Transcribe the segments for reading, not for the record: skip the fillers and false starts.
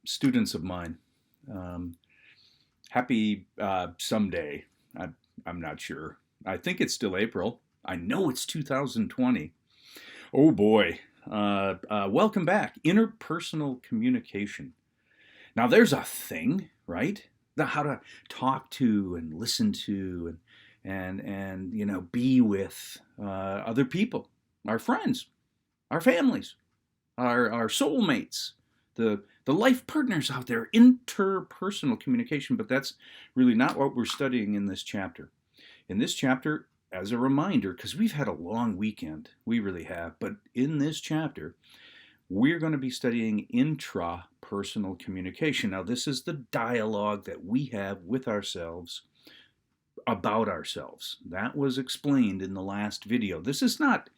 Students of mine, um, happy someday. I'm not sure. I think it's still April. I know it's 2020. Oh boy. Welcome back. Interpersonal communication. Now, there's a thing, right? How to talk to and listen to and be with other people, our friends, our families, our soulmates, the life partners out there, interpersonal communication. But that's really not what we're studying in this chapter. In this chapter, as a reminder, because we've had a long weekend, we really have, but in this chapter, we're going to be studying intrapersonal communication. Now, this is the dialogue that we have with ourselves about ourselves. That was explained in the last video. This is not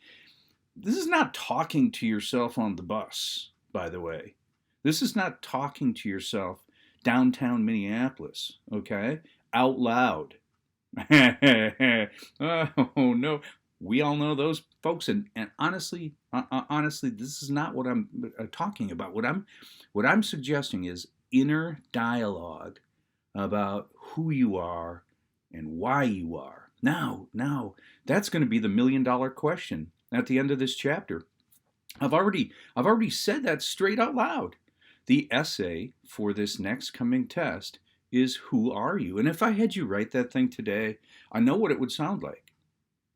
talking to yourself on the bus, by the way. This is not talking to yourself downtown Minneapolis, okay? Out loud. Oh no, we all know those folks, and honestly, this is not what I'm talking about. What I'm suggesting is inner dialogue about who you are and why you are. Now, that's going to be the $1,000,000 question at the end of this chapter. I've already said that straight out loud. The essay for this next coming test is who are you? And if I had you write that thing today, I know what it would sound like.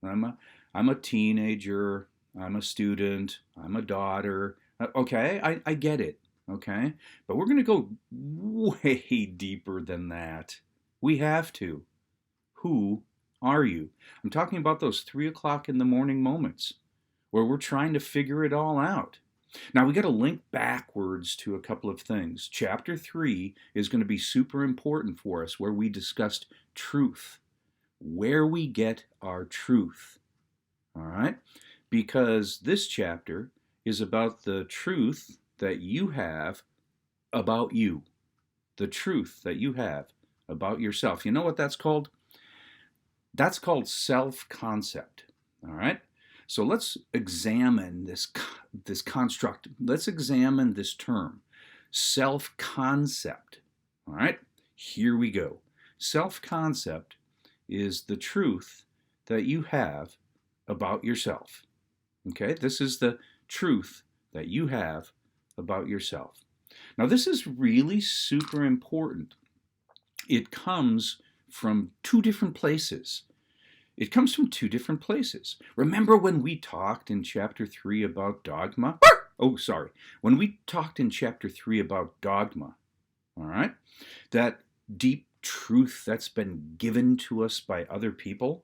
I'm a teenager, I'm a student, I'm a daughter. Okay, I get it. Okay? But we're going to go way deeper than that. We have to. Who are you? I'm talking about those 3 o'clock in the morning moments where we're trying to figure it all out. Now, we got to link backwards to a couple of things. Chapter 3 is going to be super important for us, where we discussed truth, where we get our truth. All right? Because this chapter is about the truth that you have about you, the truth that you have about yourself. You know what that's called? That's called self-concept. All right? So let's examine this construct. Let's examine this term, self-concept. All right, here we go. Self-concept is the truth that you have about yourself. Okay, this is the truth that you have about yourself. Now, this is really super important. It comes from two different places. Remember when we talked in chapter 3 about dogma? When we talked in chapter 3 about dogma, all right, that deep truth that's been given to us by other people?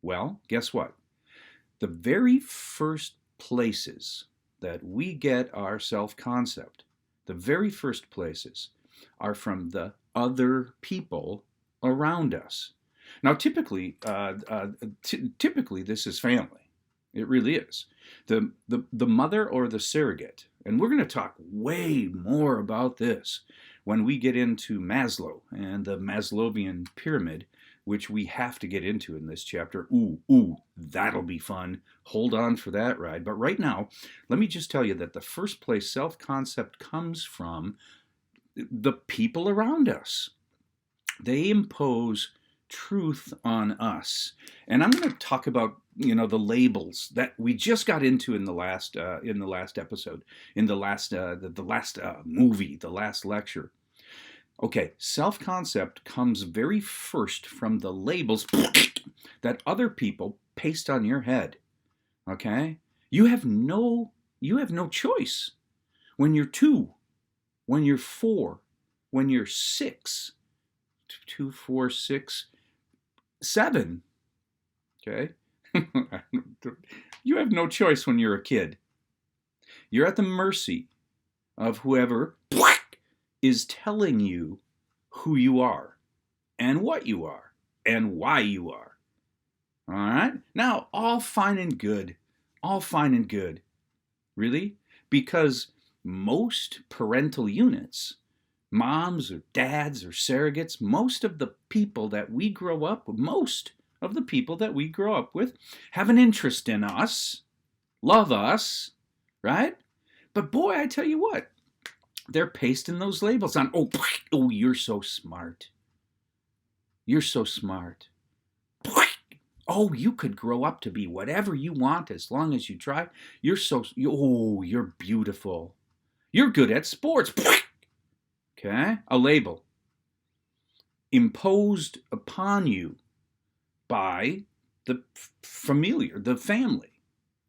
Well, guess what? The very first places that we get our self-concept, the very first places are from the other people around us. Now, typically, this is family. It really is. The mother or the surrogate. And we're going to talk way more about this when we get into Maslow and the Maslowian pyramid, which we have to get into in this chapter. Ooh, that'll be fun. Hold on for that ride. But right now, let me just tell you that the first place self-concept comes from the people around us. They impose truth on us. And I'm going to talk about the labels that we just got into in the last episode, in the last movie, the last lecture. Okay, self-concept comes very first from the labels that other people paste on your head. Okay? You have no choice. When you're 2, when you're 4, when you're 6, 2, 4, 6, 7. Okay? You have no choice when you're a kid. You're at the mercy of whoever is telling you who you are and what you are and why you are. All right? Now, all fine and good. Really? Because most parental units, moms or dads or surrogates, most of the people that we grow up with have an interest in us, love us, right? But boy, I tell you what, They're pasting those labels on. Oh, oh, you're so smart. You're so smart. Oh, you could grow up to be whatever you want as long as you try. You're beautiful. You're good at sports. Okay? A label imposed upon you by the familiar, the family,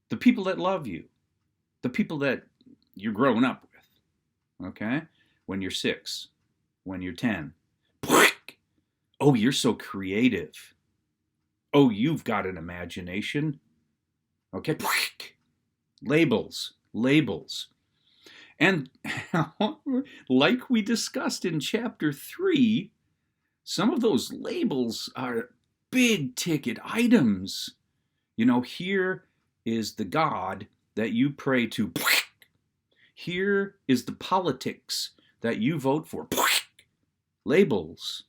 the people that love you, the people that you're growing up with. Okay? When you're 6, when you're 10. Oh, you're so creative. Oh, you've got an imagination. Okay? Labels, labels. And like we discussed in chapter 3, some of those labels are big ticket items. You know, here is the God that you pray to. Here is the politics that you vote for. Labels,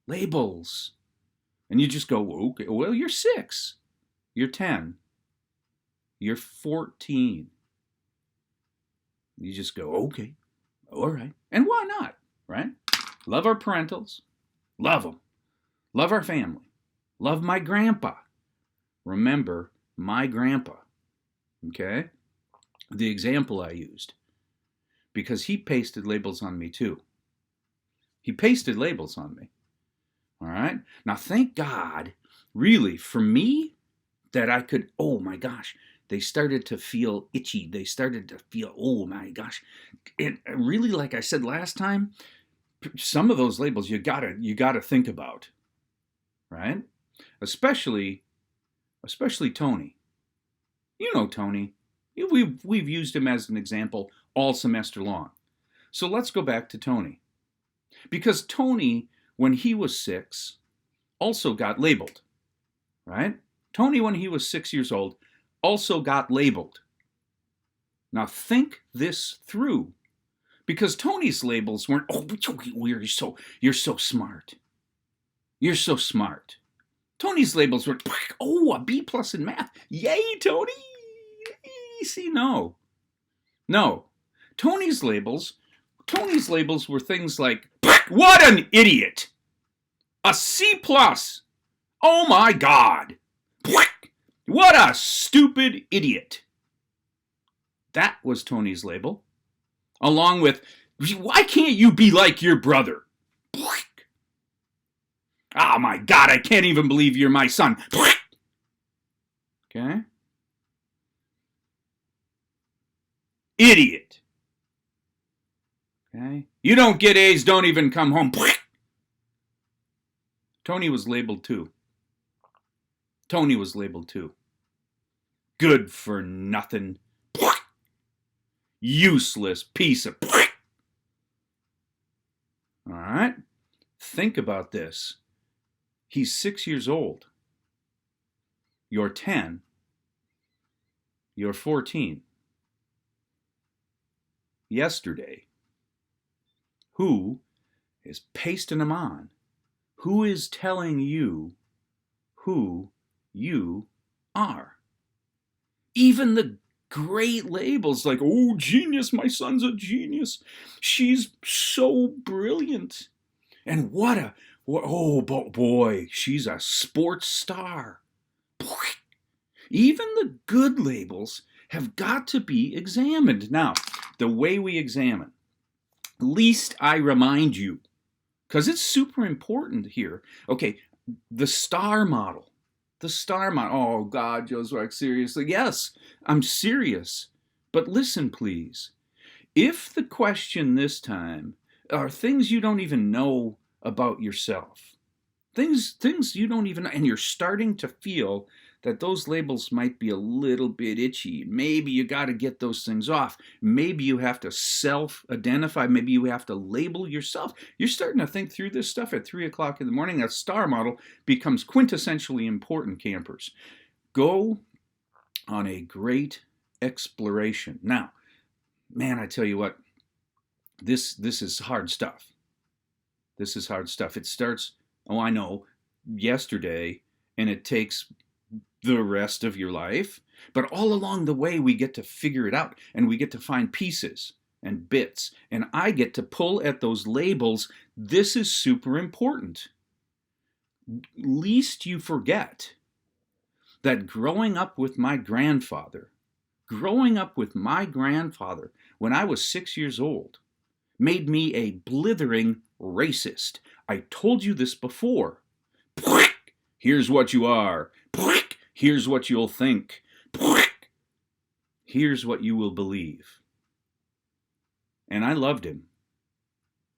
labels. And you just go, okay, well, you're 6, you're 10, you're 14. You just go, okay, all right. And why not, right? Love our parentals. Love them. Love our family. Love my grandpa. Remember, my grandpa, okay? The example I used. Because he pasted labels on me too. He pasted labels on me. All right? Now, thank God, really, for me, that I could, oh my gosh, they started to feel itchy. They started to feel, oh my gosh. And really, like I said last time, some of those labels you gotta think about, right? Especially Tony. You know Tony. We've used him as an example all semester long. So let's go back to Tony. Because Tony, when he was 6, also got labeled, right? Tony, when he was 6 years old, also got labeled. Now think this through. Because Tony's labels weren't, oh, you're so smart. You're so smart. Tony's labels were, oh, a B+ in math. Yay, Tony! See, no. Tony's labels were things like, what an idiot! A C+. Oh my God! What a stupid idiot! That was Tony's label. Along with, why can't you be like your brother? Oh my God, I can't even believe you're my son. Okay? Idiot. Okay? You don't get A's, don't even come home. Tony was labeled too. Good for nothing. Useless piece of. All right? Think about this. He's 6 years old. You're 10. You're 14. Yesterday. Who is pasting them on? Who is telling you who you are? Even the great labels like, oh, genius, my son's a genius. She's so brilliant. And oh boy, she's a sports star. Even the good labels have got to be examined. Now, the way we examine, least I remind you, because it's super important here. Okay, the star model. Oh, God, Joswiak, seriously? Yes, I'm serious. But listen, please. If the question this time are things you don't even know about yourself, things you don't even know, and you're starting to feel that those labels might be a little bit itchy. Maybe you got to get those things off. Maybe you have to self-identify. Maybe you have to label yourself. You're starting to think through this stuff at 3 o'clock in the morning. That star model becomes quintessentially important, campers. Go on a great exploration. Now, man, I tell you what, this is hard stuff. This is hard stuff. It starts, oh, I know, yesterday, and it takes the rest of your life. But all along the way, we get to figure it out, and we get to find pieces. and bits, and I get to pull at those labels. This is super important. Least you forget that growing up with my grandfather when I was 6 years old made me a blithering racist. I told you this before. Here's what you are. Here's what you'll think. Here's what you will believe. And I loved him.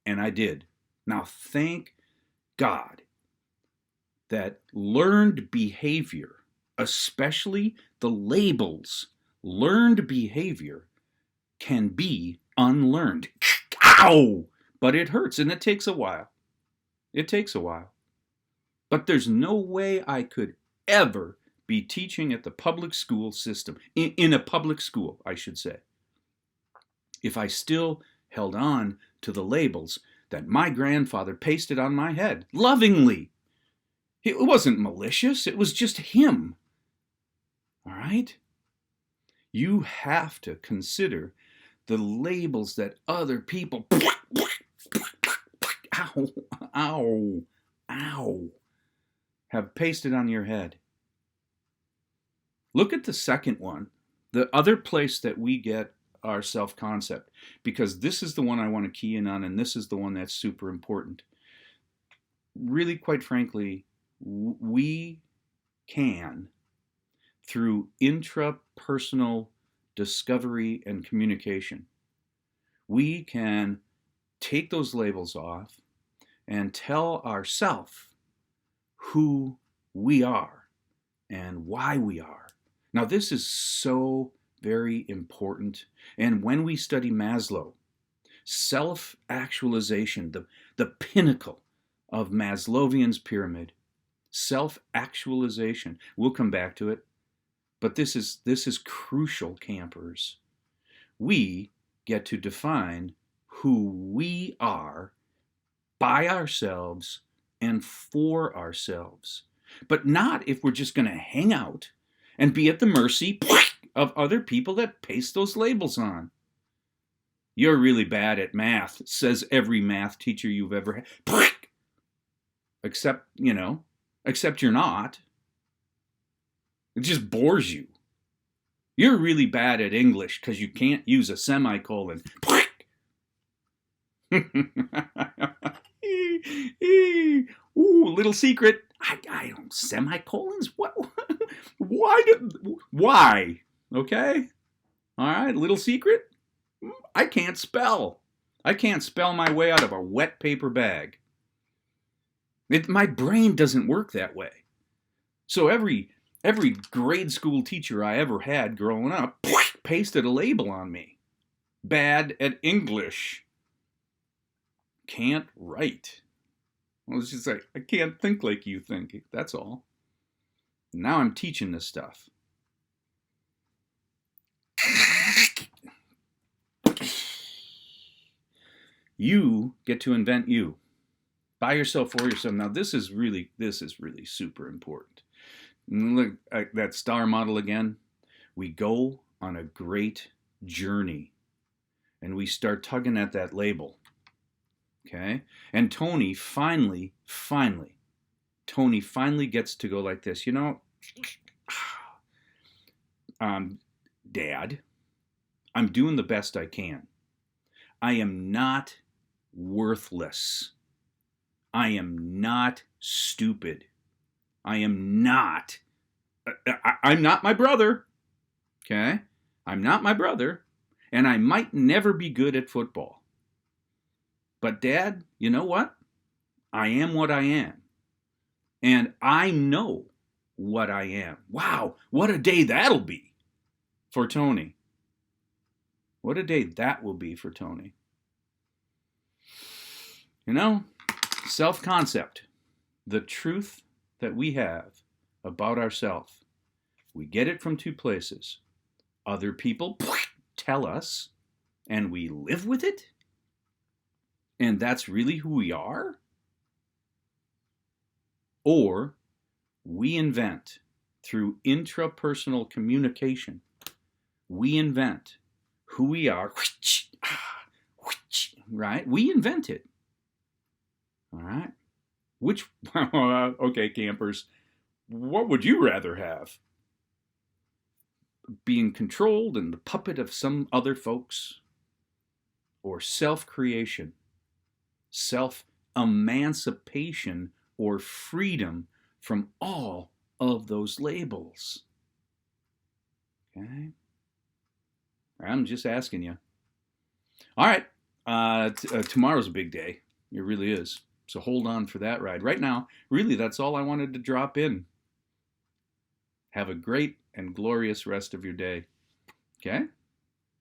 And I did. Now, thank God that learned behavior, especially the labels, learned behavior can be unlearned. Ow! But it hurts, and it takes a while. It takes a while. But there's no way I could ever be teaching at the public school system, in a public school, I should say, if I still held on to the labels that my grandfather pasted on my head, lovingly. It wasn't malicious, it was just him. All right? You have to consider the labels that other people have pasted on your head. Look at the second one, the other place that we get our self-concept, because this is the one I want to key in on, and this is the one that's super important. Really, quite frankly, we can, through intrapersonal discovery and communication, we can take those labels off and tell ourselves who we are and why we are. Now, this is so very important. And when we study Maslow, self-actualization, the pinnacle of Maslowian's pyramid, self-actualization, we'll come back to it, but this is crucial, campers. We get to define who we are by ourselves and for ourselves, but not if we're just going to hang out and be at the mercy of other people that paste those labels on. You're really bad at math, says every math teacher you've ever had. Except you're not. It just bores you. You're really bad at English because you can't use a semicolon. Ooh, little secret. I don't semicolons. What? Why? Okay. All right. Little secret. I can't spell. I can't spell my way out of a wet paper bag. My brain doesn't work that way. So every grade school teacher I ever had growing up pasted a label on me. Bad at English. Can't write. Well, it's just like, I can't think like you think. That's all. Now I'm teaching this stuff. You get to invent you. By yourself, for yourself. Now this is really super important. Look at that star model again. We go on a great journey and we start tugging at that label. Okay? And Tony finally gets to go like this. Dad, I'm doing the best I can. I am not worthless. I am not stupid. I'm not my brother. Okay? I'm not my brother. And I might never be good at football. But Dad, you know what? I am what I am. And I know what I am. Wow, what a day that'll be for Tony. What a day that will be for Tony. Self-concept, the truth that we have about ourselves. We get it from two places. Other people tell us, and we live with it. And that's really who we are? Or we invent through intrapersonal communication. We invent who we are, right? We invent it. All right. Which, okay, campers, what would you rather have? Being controlled and the puppet of some other folks, or self-creation, self-emancipation, or freedom from all of those labels? Okay. I'm just asking you. All right. Tomorrow's a big day. It really is. So hold on for that ride. Right now, really, that's all I wanted to drop in. Have a great and glorious rest of your day. Okay?